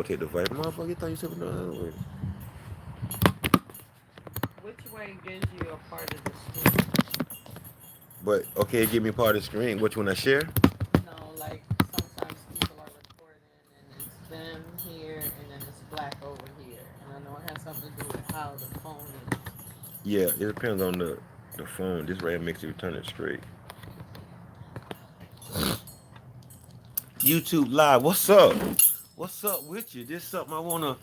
Rotate the device. Motherfucker, you thought you said no other way. Which way gives you a part of the screen? But okay, give me part of the screen. Which one I share? No, like sometimes people are recording and it's them here and then it's black over here. And I know it has something to do with how the phone is. Yeah, it depends on the phone. This right here makes you turn it straight. YouTube Live, what's up? What's up with you? This is something I wanna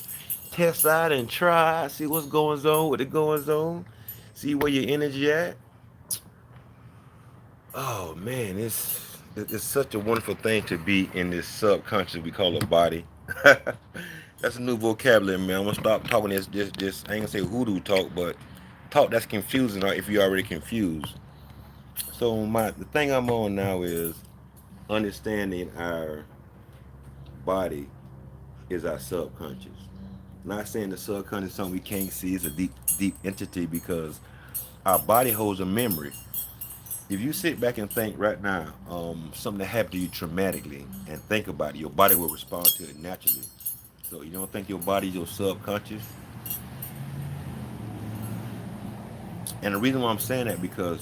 test out and try. See what's going on, what it goes on. See where your energy at. Oh man, it's such a wonderful thing to be in this subconscious we call a body. That's a new vocabulary, man. I'm gonna stop talking this. I ain't gonna say hoodoo talk, but talk that's confusing, or if you're already confused. So the thing I'm on now is understanding our body is our subconscious. Not saying the subconscious is something we can't see. It's a deep entity because our body holds a memory. If you sit back and think right now, something that happened to you traumatically, and think about it, your body will respond to it naturally. So you don't think your body is your subconscious? And the reason why I'm saying that because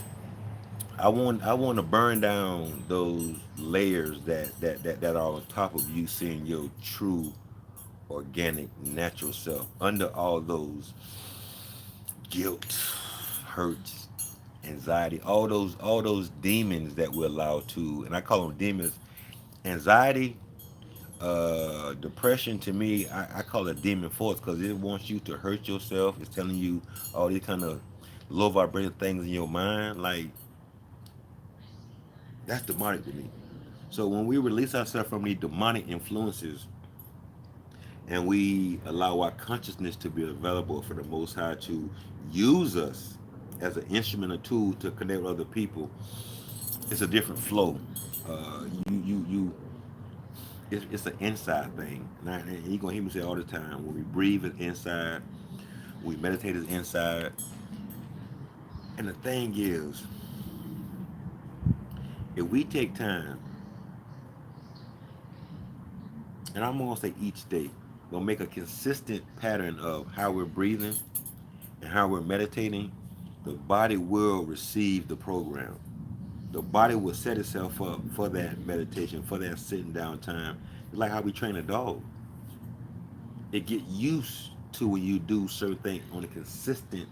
I want to burn down those layers that are on top of you seeing your true organic natural self under all those guilt, hurt, anxiety, all those demons that we're allowed to, and I call them demons. Anxiety, depression to me, I call it demon force because it wants you to hurt yourself. It's telling you all these kind of low vibrating things in your mind. Like that's demonic to me. So when we release ourselves from these demonic influences and we allow our consciousness to be available for the Most High to use us as an instrument or tool to connect with other people, it's a different flow. It's an inside thing. And you're gonna hear me say all the time: when we breathe, it's inside. When we meditate, it's inside. And the thing is, if we take time, and I'm gonna say each day, we'll make a consistent pattern of how we're breathing and how we're meditating, the body will receive the program. The body will set itself up for that meditation, for that sitting down time. It's like how we train a dog. It get used to when you do certain things on a consistent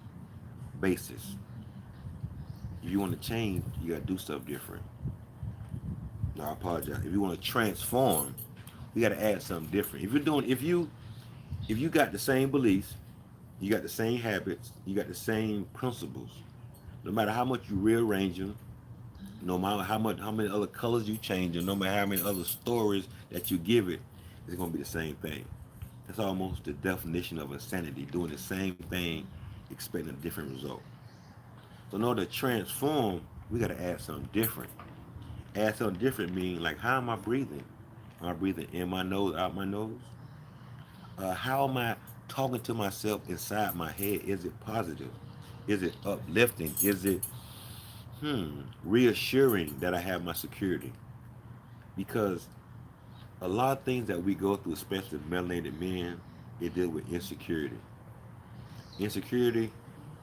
basis. If you want to change, you gotta do stuff different. No, I apologize. If you want to transform, you gotta add something different. If you got the same beliefs, you got the same habits, you got the same principles. No matter how much you rearrange them, no matter how many other colors you change them, no matter how many other stories that you give it, it's gonna be the same thing. That's almost the definition of insanity, doing the same thing, expecting a different result. So in order to transform, we gotta add something different. Add something different meaning like how am I breathing? Am I breathing in my nose, out my nose? How am I talking to myself inside my head? Is it positive? Is it uplifting? Is it reassuring that I have my security? Because a lot of things that we go through, especially melanated men, they deal with insecurity. Insecurity,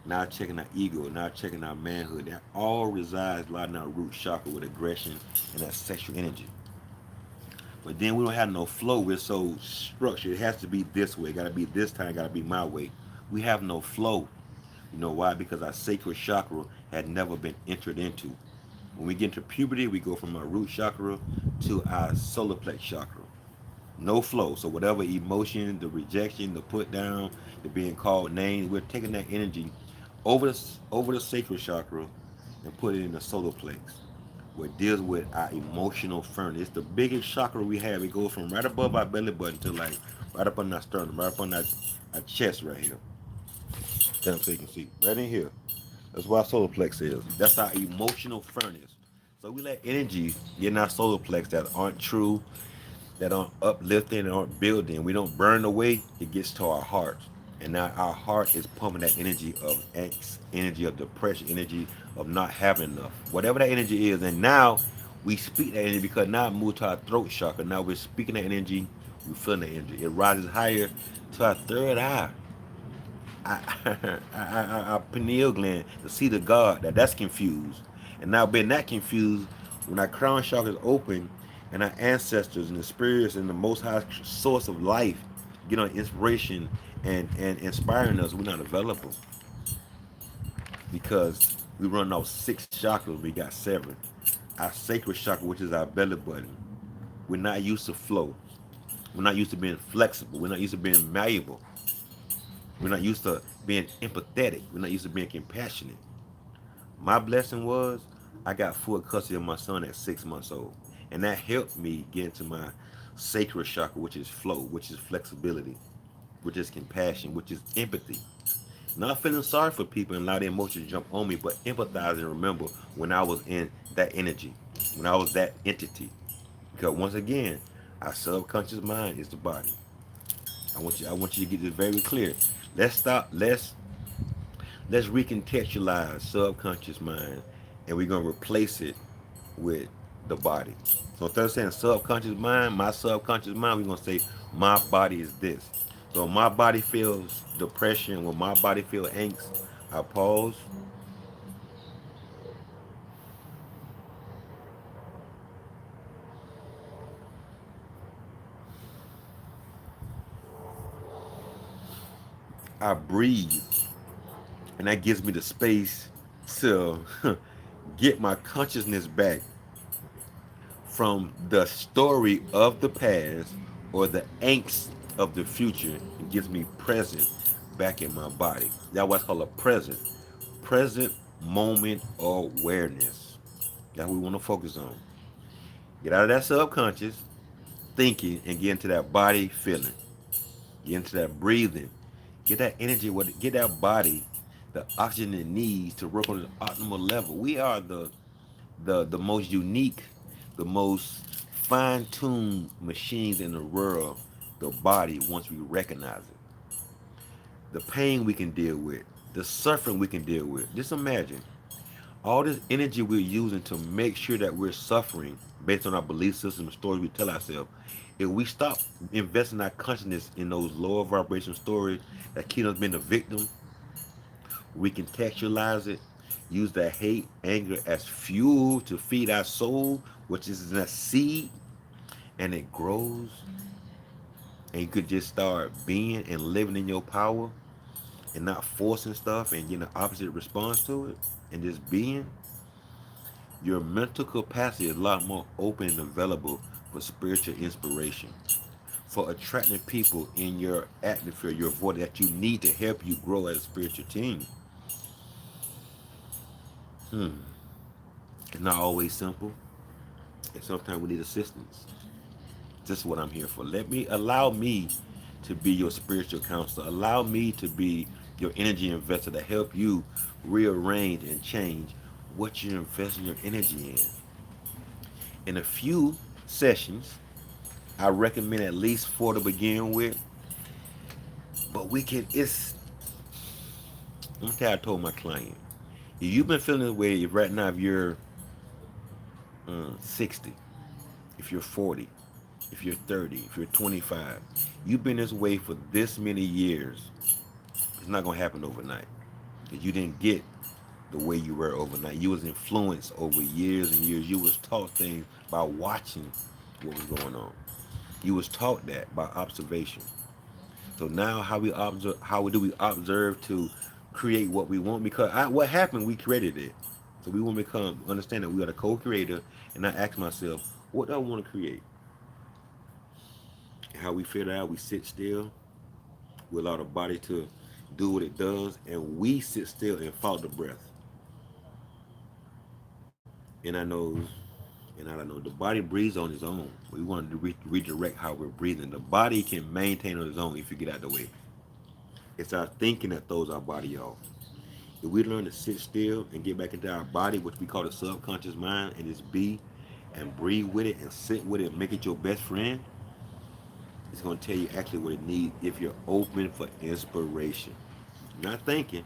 now checking our ego, now checking our manhood. That all resides right in our root chakra with aggression and that sexual energy. But then we don't have no flow. We're so structured. It has to be this way. It got to be this time. It got to be my way. We have no flow. You know why? Because our sacred chakra had never been entered into. When we get into puberty, we go from our root chakra to our solar plex chakra. No flow. So whatever emotion, the rejection, the put down, the being called names, we're taking that energy over the sacred chakra and put it in the solar plex, where it deals with our emotional furnace. It's the biggest chakra we have. It goes from right above our belly button to like right up on our sternum, right up on our chest right here. Stand up so you can see. Right in here. That's why solar plex is. That's our emotional furnace. So we let energy get in our solar plex that aren't true, that aren't uplifting, and aren't building. We don't burn away. It gets to our heart. And now our heart is pumping that energy of angst, energy of depression, energy of not having enough. Whatever that energy is. And now we speak that energy because now it moved to our throat chakra. Now we're speaking that energy We're feeling the energy. It rises higher to our third eye, our pineal gland, the seat of God. That's confused. And now being that confused, when our crown chakra is open, and our ancestors and the spirits and the Most High source of life get on inspiration and inspiring us, we're not available because we run off 6 chakras. We got 7. Our sacred chakra, which is our belly button. We're not used to flow. We're not used to being flexible. We're not used to being malleable. We're not used to being empathetic. We're not used to being compassionate. My blessing was I got full custody of my son at 6 months old. And that helped me get into my sacred chakra, which is flow, which is flexibility, which is compassion, which is empathy. Not feeling sorry for people and allow the emotions to jump on me, but empathize and remember when I was in that energy, when I was that entity. Because once again, our subconscious mind is the body. I want you to get this very clear. Let's stop. Let's recontextualize subconscious mind, and we're gonna replace it with the body. So instead of saying subconscious mind, my subconscious mind, we're gonna say my body is this. So when my body feels depression, when my body feels angst, I pause, I breathe, and that gives me the space to get my consciousness back from the story of the past or the angst of the future. It gives me present back in my body. That's what's called a present moment awareness. That's what we want to focus on. Get out of that subconscious thinking and get into that body feeling. Get into that breathing. Get that energy, get that body the oxygen it needs to work on an optimal level. We are the most unique, the most fine-tuned machines in the world, the body, once we recognize it. The pain we can deal with, the suffering we can deal with. Just imagine all this energy we're using to make sure that we're suffering based on our belief system and stories we tell ourselves. If we stop investing our consciousness in those lower vibration stories that keep us being a victim, we can textualize it, use that hate, anger as fuel to feed our soul, which is a seed, and it grows. And you could just start being and living in your power and not forcing stuff and getting the opposite response to it and just being. Your mental capacity is a lot more open and available for spiritual inspiration, for attracting people in your atmosphere, your voice that you need to help you grow as a spiritual team. It's not always simple, and sometimes we need assistance. This is what I'm here for. Allow me to be your spiritual counselor. Allow me to be your energy investor to help you rearrange and change what you're investing your energy in. In a few sessions, I recommend at least 4 to begin with. But we can, it's, one thing I told my client, if you've been feeling this way, if right now, if you're 60, if you're 40, if you're 30, if you're 25, you've been this way for this many years, it's not going to happen overnight. Because you didn't get the way you were overnight. You was influenced over years and years. You was taught things by watching what was going on. You was taught that by observation. So now how do we observe to create what we want? Because what happened, we created it. So we want to understand that we are the co-creator, and I ask myself, what do I want to create? And how we figure out, we sit still, we allow the body to do what it does, and we sit still and follow the breath. And I know the body breathes on its own. We want to redirect how we're breathing. The body can maintain on its own if you get out of the way. It's our thinking that throws our body off. If we learn to sit still and get back into our body, which we call the subconscious mind, and just be and breathe with it and sit with it and make it your best friend, it's going to tell you actually what it needs if you're open for inspiration. Not thinking,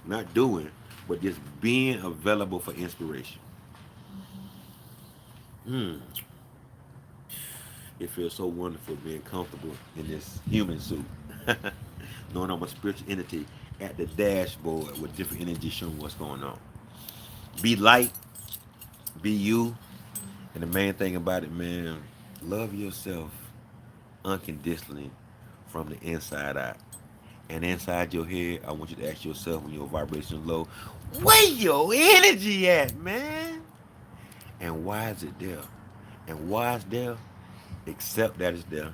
not doing, but just being available for inspiration. It feels so wonderful being comfortable in this human suit, knowing I'm a spiritual entity at the dashboard with different energy showing what's going on. Be light, be you, and the main thing about it, man, love yourself unconditionally from the inside out. And inside your head, I want you to ask yourself when your vibration low, where your energy at, man? And why is it there? And why it's there? Accept that it's there.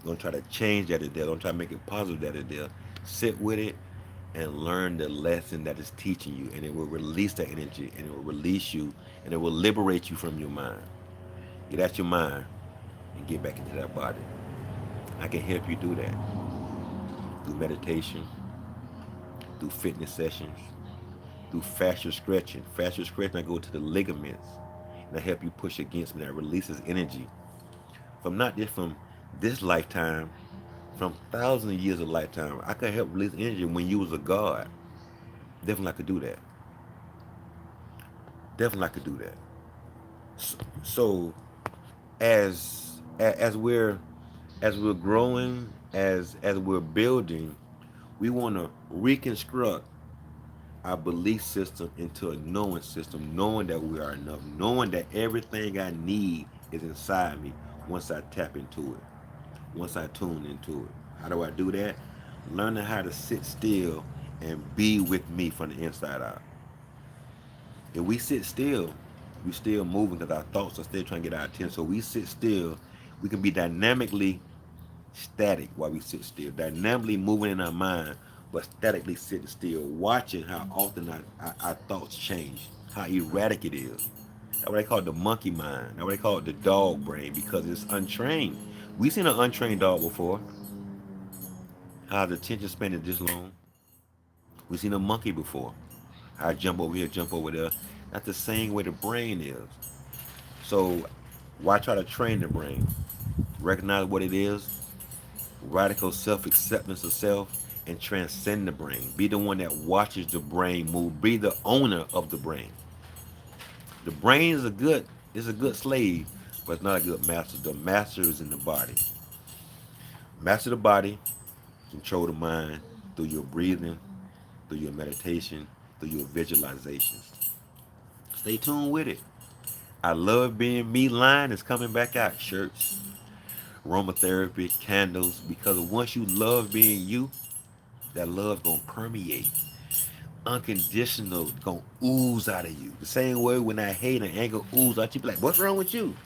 Don't try to change that it's there. Don't try to make it positive that it's there. Sit with it and learn the lesson that it's teaching you. And it will release that energy and it will release you and it will liberate you from your mind. Get out your mind and get back into that body. I can help you do that through meditation, through fitness sessions, through fascia stretching. Fascia stretching, I go to the ligaments and I help you push against me. That releases energy from not just from this lifetime, from thousands of years of lifetime. I could help release energy when you was a god. Definitely I could do that. Definitely I could do that. So as we're growing, as we're building, we want to reconstruct our belief system into a knowing system, knowing that we are enough, knowing that everything I need is inside me once I tap into it, once I tune into it. How do I do that? Learning how to sit still and be with me from the inside out. If we sit still, we still moving because our thoughts are still trying to get our attention. So we sit still, we can be dynamically static while we sit still, dynamically moving in our mind, but statically sitting still, watching how often our thoughts change, how erratic it is. That's what they call it the monkey mind. That's what they call it the dog brain because it's untrained. We've seen an untrained dog before. How the attention span is this long. We've seen a monkey before. How I jump over here, jump over there. That's the same way the brain is. So why try to train the brain? Recognize what it is, radical self-acceptance of self, and transcend the brain. Be the one that watches the brain move. Be the owner of the brain. The brain is a good slave, but it's not a good master. The master is in the body. Master the body, control the mind through your breathing, through your meditation, through your visualizations. Stay tuned with it. I love being me line is coming back out. Shirts, aromatherapy, candles, because once you love being you, that love gonna permeate. Unconditional gonna ooze out of you. The same way when I hate and anger ooze out, you be like, what's wrong with you?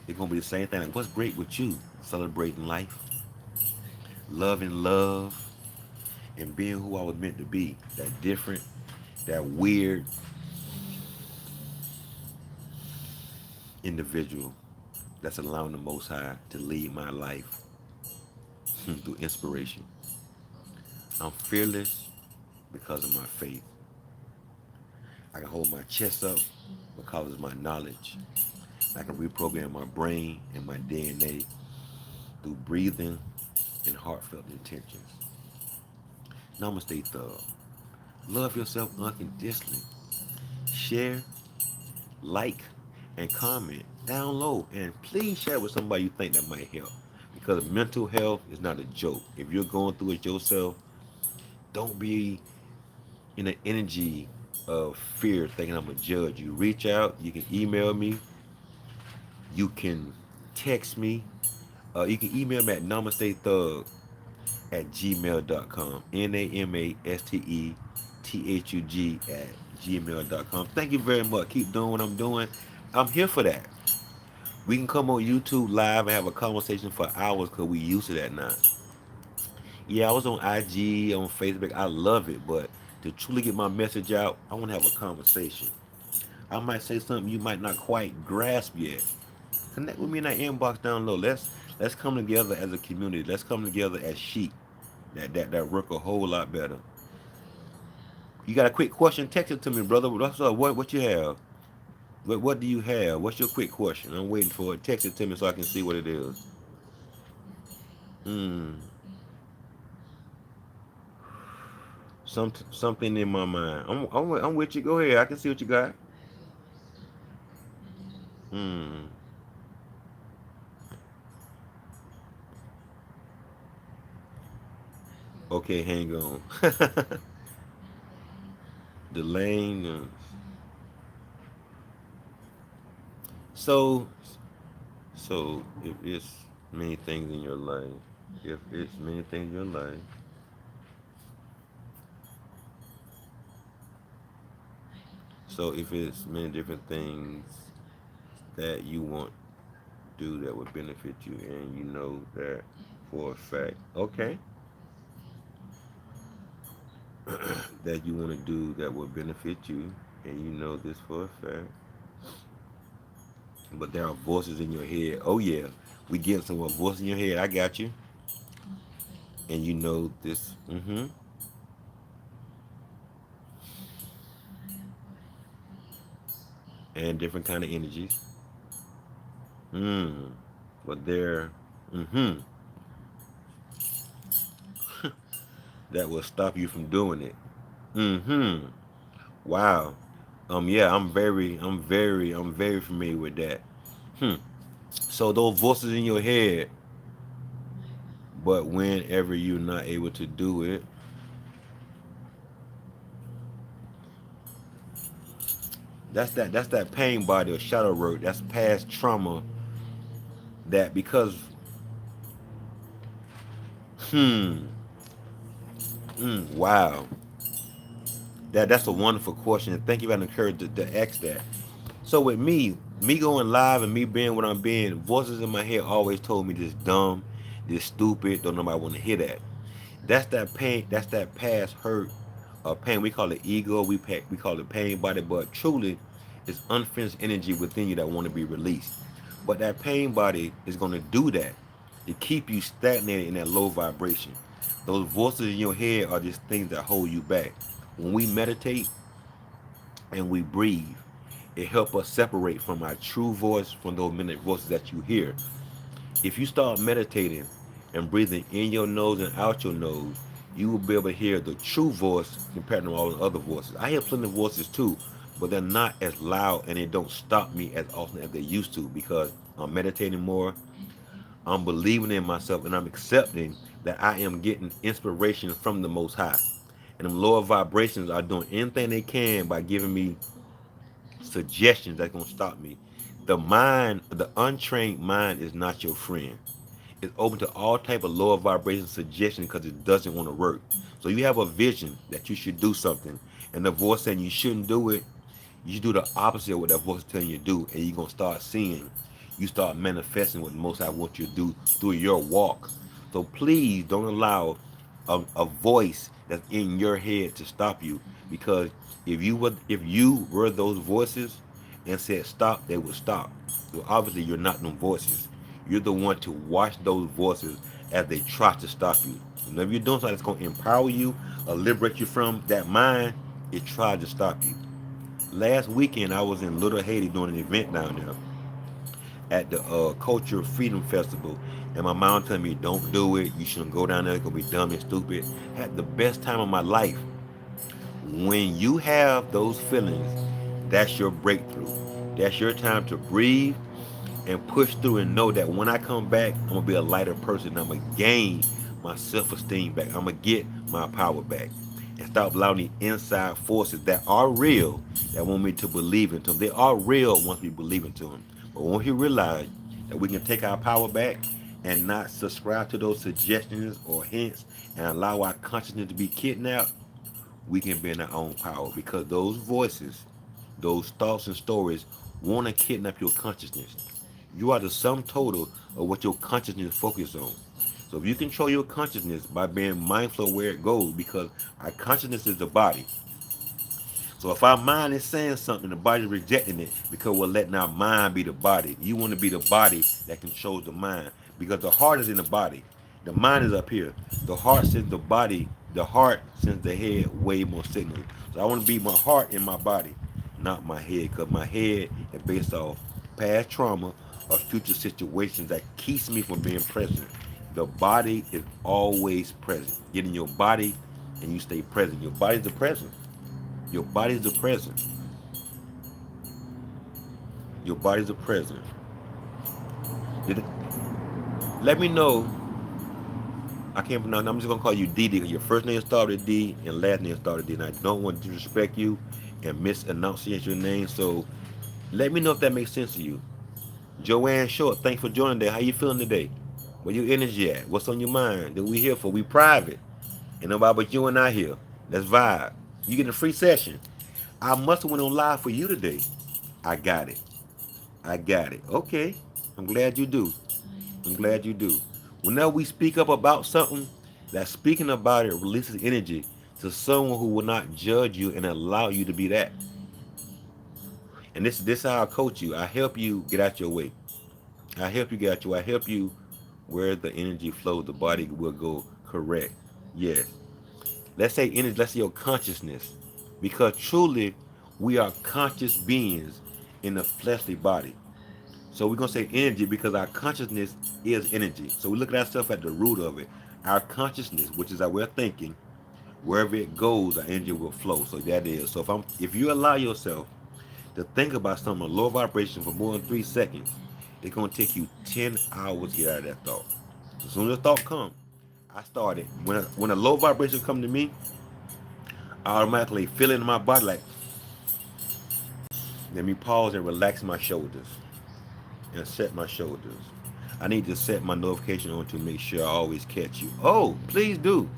It's gonna be the same thing. Like, what's great with you? Celebrating life, loving love, and being who I was meant to be. That different, that weird individual that's allowing the Most High to lead my life through inspiration. I'm fearless because of my faith. I can hold my chest up because of my knowledge. I can reprogram my brain and my DNA through breathing and heartfelt intentions. Namaste, Thug. Love yourself unconditionally. Share, like, and comment down low. And please share with somebody you think that might help. Because mental health is not a joke. If you're going through it yourself, don't be in an energy of fear thinking I'm going to judge you. Reach out. You can email me. You can text me. You can email me at namastethug at gmail.com. NAMASTETHUG at gmail.com. Thank you very much. Keep doing what I'm doing. I'm here for that. We can come on YouTube live and have a conversation for hours because we used to that now. Yeah, I was on IG, on Facebook. I love it, but to truly get my message out, I want to have a conversation. I might say something you might not quite grasp yet. Connect with me in that inbox down low. Let's come together as a community. Let's come together as sheep. That work a whole lot better. You got a quick question? Text it to me, brother. What's up? What you have? What do you have? What's your quick question? I'm waiting for it. Text it to me so I can see what it is. Hmm. Something in my mind. I'm with you. Go ahead. I can see what you got. Hmm. Okay, hang on. The lane. So, so if it's many things in your life, if it's many things in your life, so if it's many different things that you want to do that would benefit you, and you know that for a fact, okay, that you want to do that would benefit you, and you know this for a fact, but there are voices in your head. Oh yeah, we get some voice in your head. I got you, and you know this. And different kind of energies. Mm. But there, mm-hmm, that will stop you from doing it. Mm-hmm. Wow. Yeah, I'm very familiar with that. Hmm. So those voices in your head, but whenever you're not able to do it, that's that pain body or shadow work. That's past trauma. That because, hmm, wow, that's a wonderful question. And thank you for having the courage to ask that. So with me going live and me being what I'm being, voices in my head always told me this dumb, this stupid, don't nobody want to hear that. That's that pain. That's that past hurt or pain. We call it ego. We call it pain body, but truly, it's unfinished energy within you that want to be released. But that pain body is going to do that to keep you stagnated in that low vibration. Those voices in your head are just things that hold you back. When we meditate and we breathe, it helps us separate from our true voice from those minute voices that you hear. If you start meditating and breathing in your nose and out your nose, you will be able to hear the true voice compared to all the other voices. I hear plenty of voices too, but they're not as loud and they don't stop me as often as they used to because I'm meditating more. I'm believing in myself and I'm accepting that I am getting inspiration from the Most High. And them lower vibrations are doing anything they can by giving me suggestions that's gonna stop me. The mind, the untrained mind, is not your friend. It's open to all type of lower vibration suggestions because it doesn't want to work. So you have a vision that you should do something, and the voice saying you shouldn't do it. You do the opposite of what that voice is telling you to do, and you're gonna start seeing. You start manifesting what the Most I want you to do through your walk. So please don't allow a voice that's in your head to stop you, because if you were those voices and said stop, they would stop. So obviously you're not them voices. You're the one to watch those voices as they try to stop you. And if you're doing something that's gonna empower you or liberate you from that mind, it tried to stop you. Last weekend I was in Little Haiti doing an event down there at the Culture Freedom Festival, and my mom told me, "Don't do it. You shouldn't go down there. It's gonna be dumb and stupid." Had the best time of my life. When you have those feelings, that's your breakthrough. That's your time to breathe and push through and know that when I come back, I'm gonna be a lighter person. I'm gonna gain my self-esteem back. I'm gonna get my power back, and stop allowing the inside forces that are real that want me to believe into them. They are real once we believe into them. But once you realize that we can take our power back and not subscribe to those suggestions or hints and allow our consciousness to be kidnapped, we can be in our own power, because those voices, those thoughts and stories want to kidnap your consciousness. You are the sum total of what your consciousness focuses on. So if you control your consciousness by being mindful of where it goes, because our consciousness is the body. So if our mind is saying something, the body's rejecting it because we're letting our mind be the body. You want to be the body that controls the mind, because the heart is in the body. The mind is up here. The heart sends the body. The heart sends the head way more signals. So I want to be my heart in my body, not my head, because my head is based off past trauma or future situations that keeps me from being present. The body is always present. Get in your body and you stay present. Your body's the present. Your body's the present. Your body's the present. Did it, let me know. I can't pronounce. I'm just gonna call you D D because your first name started with D and last name started with D. And I don't want to disrespect you and misenunciate your name. So let me know if that makes sense to you. Joanne Short, thanks for joining today. How you feeling today? Where your energy at? What's on your mind? That we here for? We private. Ain't nobody but you and I here. Let's vibe. You getting a free session. I must have went on live for you today. I got it. I got it. Okay. I'm glad you do. I'm glad you do. Whenever we speak up about something, that speaking about it releases energy to someone who will not judge you and allow you to be that. And this how I coach you. I help you get out your way. I help you get out your way. I help you where the energy flows, the body will go correct. Yes. Let's say energy, let's say your consciousness. Because truly we are conscious beings in a fleshly body. So we're gonna say energy because our consciousness is energy. So we look at ourselves at the root of it. Our consciousness, which is our way of thinking, wherever it goes, our energy will flow. So that is. So if you allow yourself to think about something, a low vibration for more than 3 seconds, it's gonna take you 10 hours to get out of that thought. As soon as the thought comes, I started. When a low vibration come to me, I automatically feel it in my body like, let me pause and relax my shoulders and set my shoulders. I need to set my notification on to make sure I always catch you. Oh, please do.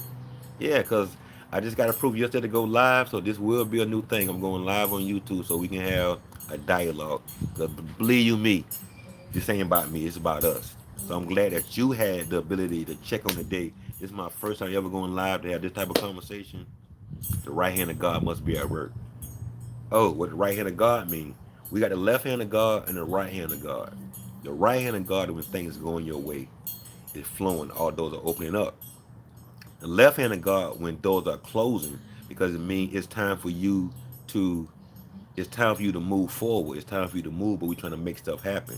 Yeah, because I just got approved yesterday to go live, so this will be a new thing. I'm going live on YouTube so we can have a dialogue. Because believe you me, this ain't about me, it's about us. So I'm glad that you had the ability to check on the day. This is my first time ever going live to have this type of conversation. The right hand of God must be at work. Oh, what the right hand of God mean? We got the left hand of God and the right hand of God. The right hand of God is when things are going your way. It's flowing. All doors are opening up. The left hand of God when doors are closing because it means to it's time for you to move forward. It's time for you to move, but we're trying to make stuff happen.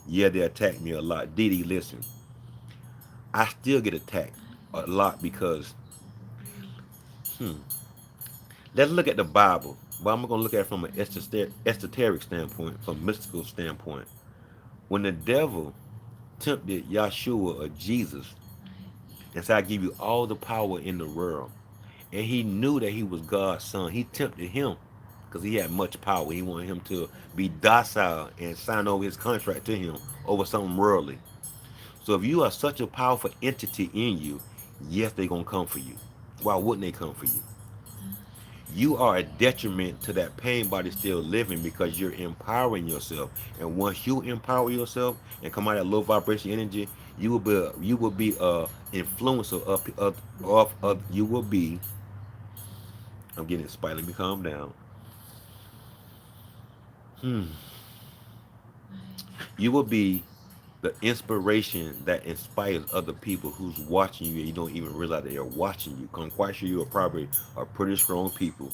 Yeah, they attack me a lot. Didi, listen, I still get attacked a lot because let's look at the Bible. But I'm gonna look at it from an esoteric standpoint, from a mystical standpoint. When the devil tempted Yahshua or Jesus and said, I give you all the power in the world, and he knew that he was God's son, he tempted him because he had much power. He wanted him to be docile and sign over his contract to him over something worldly. So if you are such a powerful entity in you, yes, they're gonna come for you. Why wouldn't they come for you? You are a detriment to that pain body still living because you're empowering yourself. And once you empower yourself and come out of that low vibration energy, you will be a influencer of you will be. I'm getting inspired. Let me calm down. You will be the inspiration that inspires other people who's watching you and you don't even realize that they're watching you. 'Cause I'm quite sure you are probably a pretty strong people,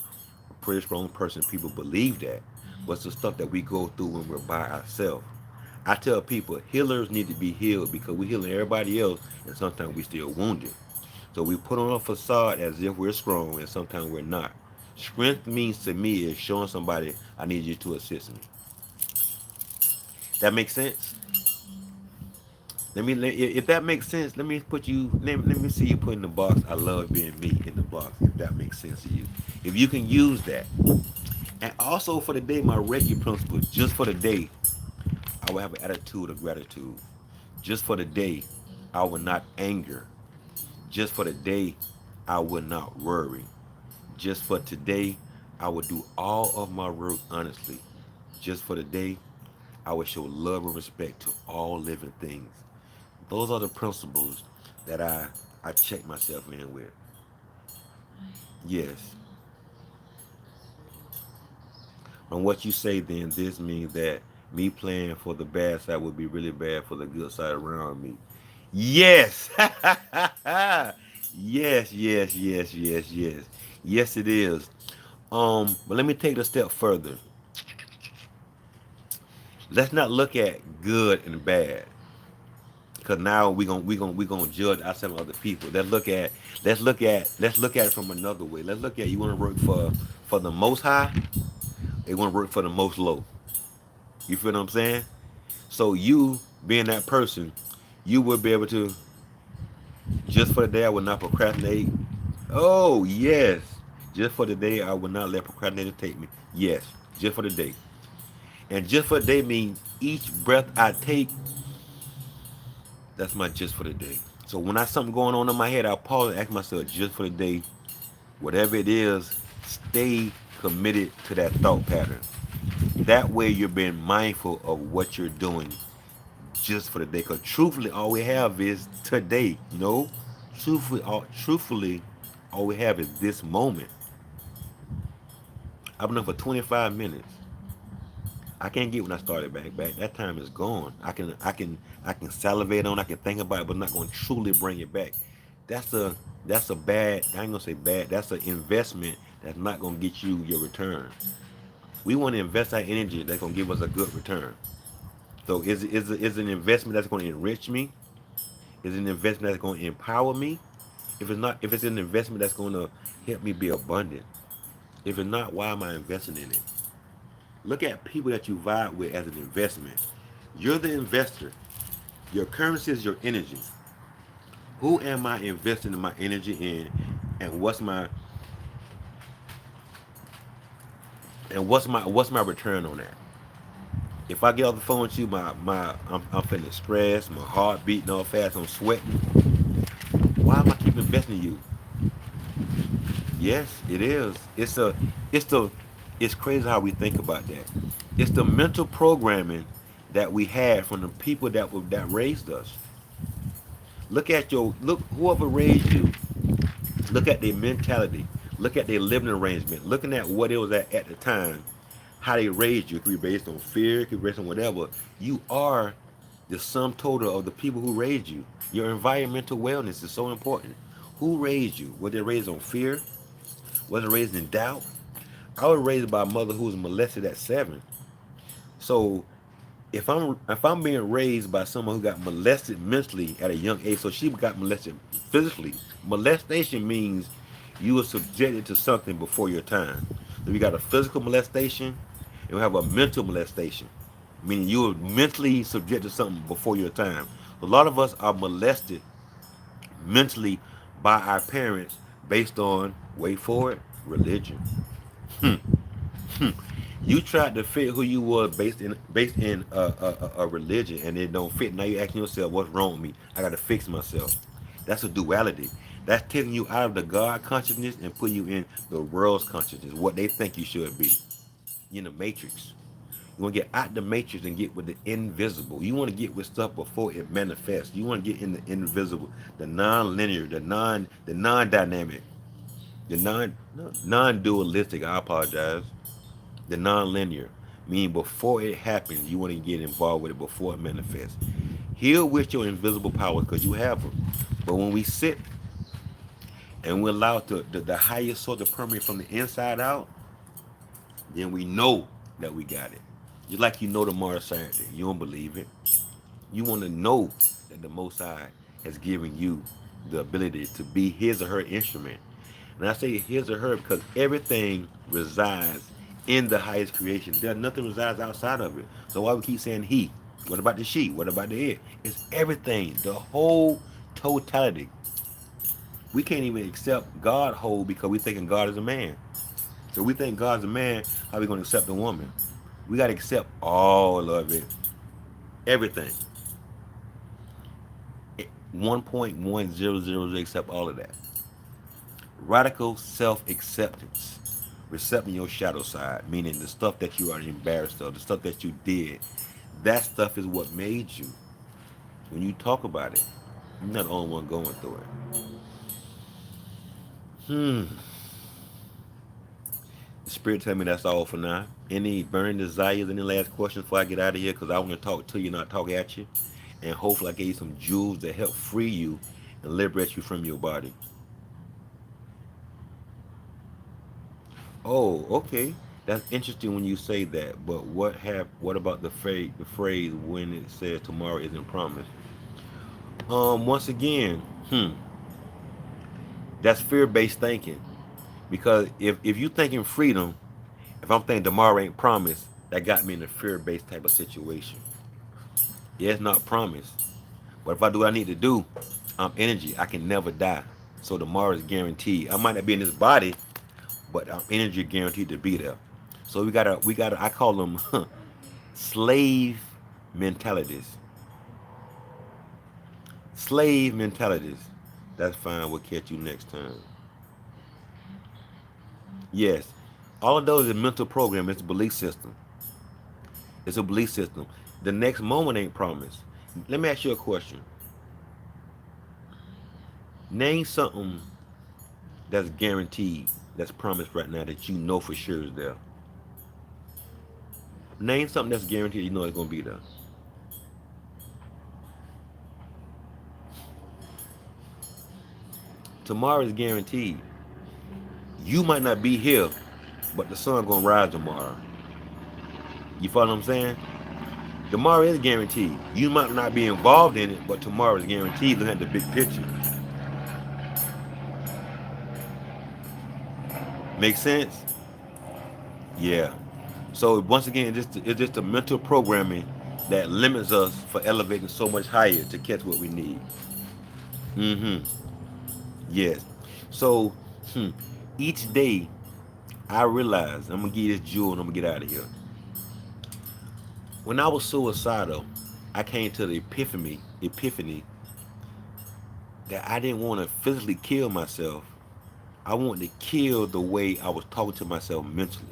a pretty strong person. People believe that. But it's the stuff that we go through when we're by ourselves. I tell people healers need to be healed because we're healing everybody else and sometimes we still wounded. So we put on a facade as if we're strong and sometimes we're not. Strength means to me is showing somebody I need you to assist me. That makes sense? If that makes sense, let me put you. Let me see you put in the box. I love being me in the box. If that makes sense to you, if you can use that, and also for the day, my Reiki principle. Just for the day, I will have an attitude of gratitude. Just for the day, I will not anger. Just for the day, I will not worry. Just for today, I will do all of my work honestly. Just for the day, I will show love and respect to all living things. Those are the principles that I check myself in with. Yes. On what you say, then this means that me playing for the bad side would be really bad for the good side around me. Yes. Yes, yes, yes, yes, yes. Yes, it is. But let me take it a step further. Let's not look at good and bad. Cause now we gonna judge ourselves and other people. Let's look at it from another way. Let's look at you want to work for the most high. They want to work for the most low. You feel what I'm saying? So you being that person, you will be able to. Just for the day I will not procrastinate. Oh, yes. Just for the day I will not let procrastination take me. Yes. Just for the day. And just for the day means each breath I take, that's my just for the day. So when I something going on in my head, I'll pause and ask myself, just for the day, whatever it is, stay committed to that thought pattern. That way you're being mindful of what you're doing just for the day. Because truthfully, all we have is today. Truthfully, all we have is this moment. I've been up for 25 minutes. I can't get when I started back. That time is gone. I can salivate on. I can think about it, but I'm not going to truly bring it back. That's a that's a bad. I ain't gonna say bad. That's an investment that's not gonna get you your return. We want to invest our energy that's gonna give us a good return. So is an investment that's going to enrich me? Is it an investment that's going to empower me? If it's not, if it's an investment that's going to help me be abundant. If it's not, why am I investing in it? Look at people that you vibe with as an investment. You're the investor. Your currency is your energy. Who am I investing in my energy in, and what's my return on that? If I get off the phone with you, I'm feeling stressed, my heart beating all fast, I'm sweating. Why am I keep investing in you? Yes, it is. It's the, it's crazy how we think about that. It's the mental programming that we had from the people that raised us. Look whoever raised you. Look at their mentality. Look at their living arrangement. Looking at what it was at the time, how they raised you. It could be based on fear. It could be based on whatever. You are the sum total of the people who raised you. Your environmental wellness is so important. Who raised you? Were they raised on fear? Was they raised in doubt? I was raised by a mother who was molested at 7. So if I'm being raised by someone who got molested mentally at a young age, so she got molested physically. Molestation means you were subjected to something before your time. So we got a physical molestation, and we have a mental molestation, meaning you were mentally subjected to something before your time. A lot of us are molested mentally by our parents based on, wait for it, religion. You tried to fit who you were based in a religion, and it don't fit. Now you're asking yourself, what's wrong with me? I got to fix myself. That's a duality. That's taking you out of the God consciousness and putting you in the world's consciousness, what they think you should be. You in the matrix. You want to get out the matrix and get with the invisible. You want to get with stuff before it manifests. You want to get in the invisible, the non-linear, the non-dynamic, the non-dualistic. I apologize. The non-linear, meaning before it happens, you want to get involved with it before it manifests. Heal with your invisible powers because you have them. But when we sit and we allow the highest source to permeate from the inside out, then we know that we got it. Just like you know tomorrow Saturday, you don't believe it. You want to know that the Most High has given you the ability to be His or her instrument. And I say His or her because everything resides in the highest creation. There nothing resides outside of it. So why we keep saying He? What about the she? What about the it? It's everything, the whole totality. We can't even accept God whole because we thinking God is a man. So we think God's a man. How are we going to accept a woman? We got to accept all of it, everything. 1.1000 accept all of that. Radical self-acceptance. Accepting your shadow side, meaning the stuff that you are embarrassed of, the stuff that you did. That stuff is what made you. When you talk about it, you're not the only one going through it. The spirit tell me that's all for now. Any burning desires, any last questions before I get out of here? Because I want to talk to you, not talk at you. And hopefully I gave you some jewels that help free you and liberate you from your body. Oh, okay. That's interesting when you say that. But what about the phrase when it says tomorrow isn't promised? Once again, that's fear-based thinking. Because if you thinking freedom, if I'm thinking tomorrow ain't promised, that got me in a fear-based type of situation. Yeah, it's not promised. But if I do what I need to do, I'm energy. I can never die. So tomorrow is guaranteed. I might not be in this body, but I'm energy guaranteed to be there. So we gotta. I call them slave mentalities. Slave mentalities. That's fine. We'll catch you next time. Yes, all of those is mental program. It's a belief system. It's a belief system. The next moment ain't promised. Let me ask you a question. Name something that's guaranteed, that's promised right now that you know for sure is there. Name something that's guaranteed you know it's gonna be there. Tomorrow is guaranteed. You might not be here, but the sun gonna rise tomorrow. You follow what I'm saying? Tomorrow is guaranteed. You might not be involved in it, but tomorrow is guaranteed. Look at the big picture. Make sense? Yeah. So once again, it's just a mental programming that limits us for elevating so much higher to catch what we need. Mm-hmm. Yes. So hmm, each day I realize I'm gonna give you this jewel and I'm gonna get out of here. When I was suicidal, I came to the epiphany that I didn't want to physically kill myself. I wanted to kill the way I was talking to myself mentally.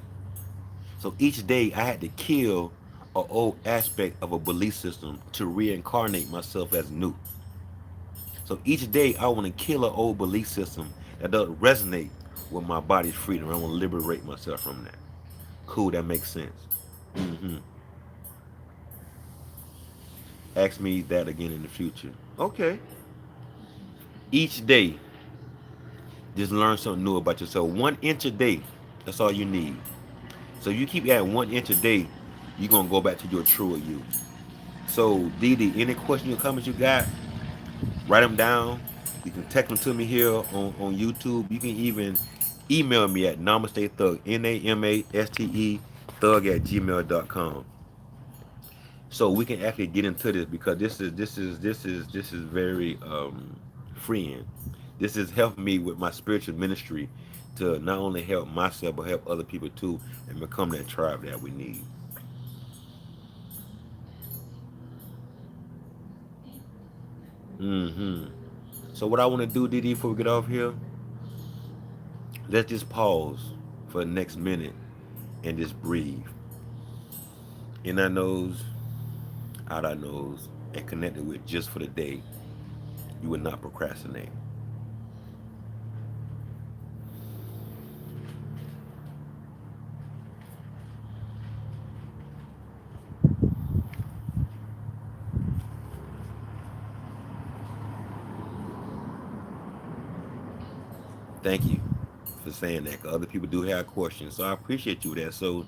So each day I had to kill an old aspect of a belief system to reincarnate myself as new. So each day I want to kill an old belief system that doesn't resonate with my body's freedom. I want to liberate myself from that. Cool, that makes sense. Hmm. Ask me that again in the future. Okay. Each day, just learn something new about yourself. 1 inch a day. That's all you need. So if you keep adding 1 inch a day, you're gonna go back to your truer you. So Dee, any questions or comments you got, write them down. You can text them to me here on YouTube. You can even email me at namaste thug, NAMASTE thug at gmail.com. So we can actually get into this because this is very freeing. This is helping me with my spiritual ministry to not only help myself but help other people too and become that tribe that we need. Hmm. So what I want to do, Didi, before we get off here, let's just pause for the next minute and just breathe. In our nose, out our nose, and connect it with just for the day. You will not procrastinate. Thank you for saying that. 'Cause other people do have questions, so I appreciate you with that. So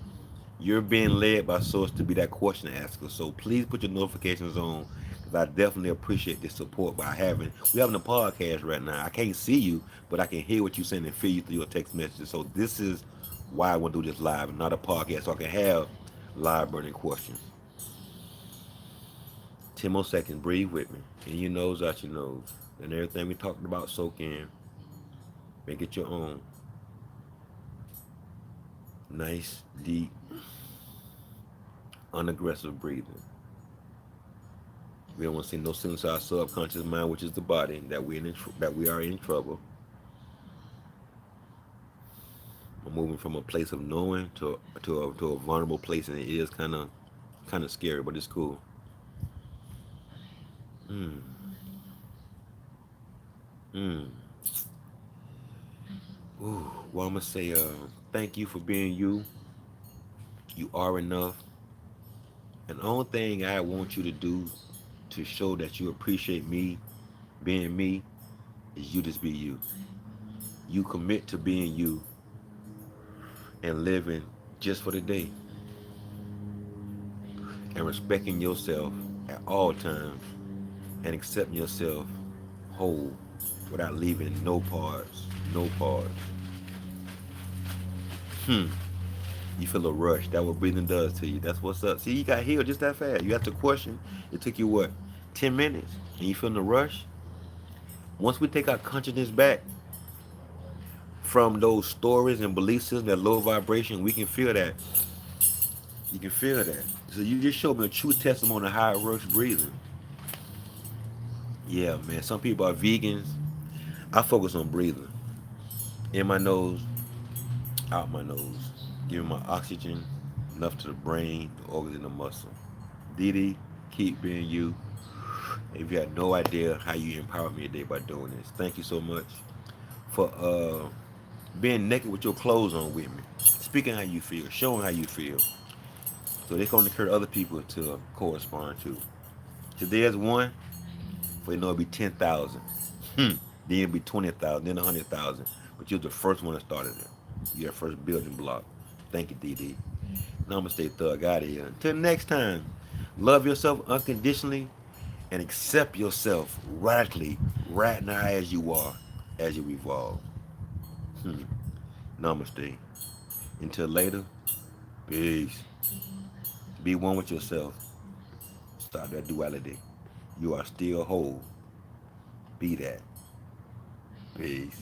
you're being led by source to be that question asker. So please put your notifications on, because I definitely appreciate the support by we having a podcast right now. I can't see you, but I can hear what you're saying and feel you through your text messages. So this is why I want to do this live and not a podcast, so I can have live burning questions. 10 more seconds. Breathe with me. In your nose, out your nose, and everything we talked about soak in. Make it your own. Nice, deep, unaggressive breathing. We don't want to send no signals to our subconscious mind, which is the body, that we are in trouble. We're moving from a place of knowing to a vulnerable place, and it is kind of scary, but it's cool. Mm, mm. Ooh. Well, I'm gonna say thank you for being you. You are enough. And the only thing I want you to do to show that you appreciate me being me is you just be you. You commit to being you and living just for the day and respecting yourself at all times and accepting yourself whole without leaving no parts, no parts. Hmm. You feel a rush. That's what breathing does to you. That's what's up. See, you got healed just that fast. You asked a question. It took you what? 10 minutes. And you feeling the rush? Once we take our consciousness back from those stories and belief systems, that low vibration, we can feel that. You can feel that. So you just showed me a true testimony of how it works breathing. Yeah, man. Some people are vegans. I focus on breathing. In my nose, out my nose. Giving my oxygen enough to the brain, the organs, and the muscle. Didi, keep being you. If you had no idea how you empowered me today by doing this, thank you so much for being naked with your clothes on with me, speaking how you feel, showing how you feel, so they can encourage other people to correspond to. Today is one, for you know it'll be 10,000. Then it'll be 20,000, then 100,000. But you're the first one that started it. You're the first building block. Thank you, DD. Namaste, thug out of here. Until next time, love yourself unconditionally and accept yourself radically right now as you are, as you evolve. Namaste. Until later, peace. Be one with yourself. Stop that duality. You are still whole. Be that. Peace.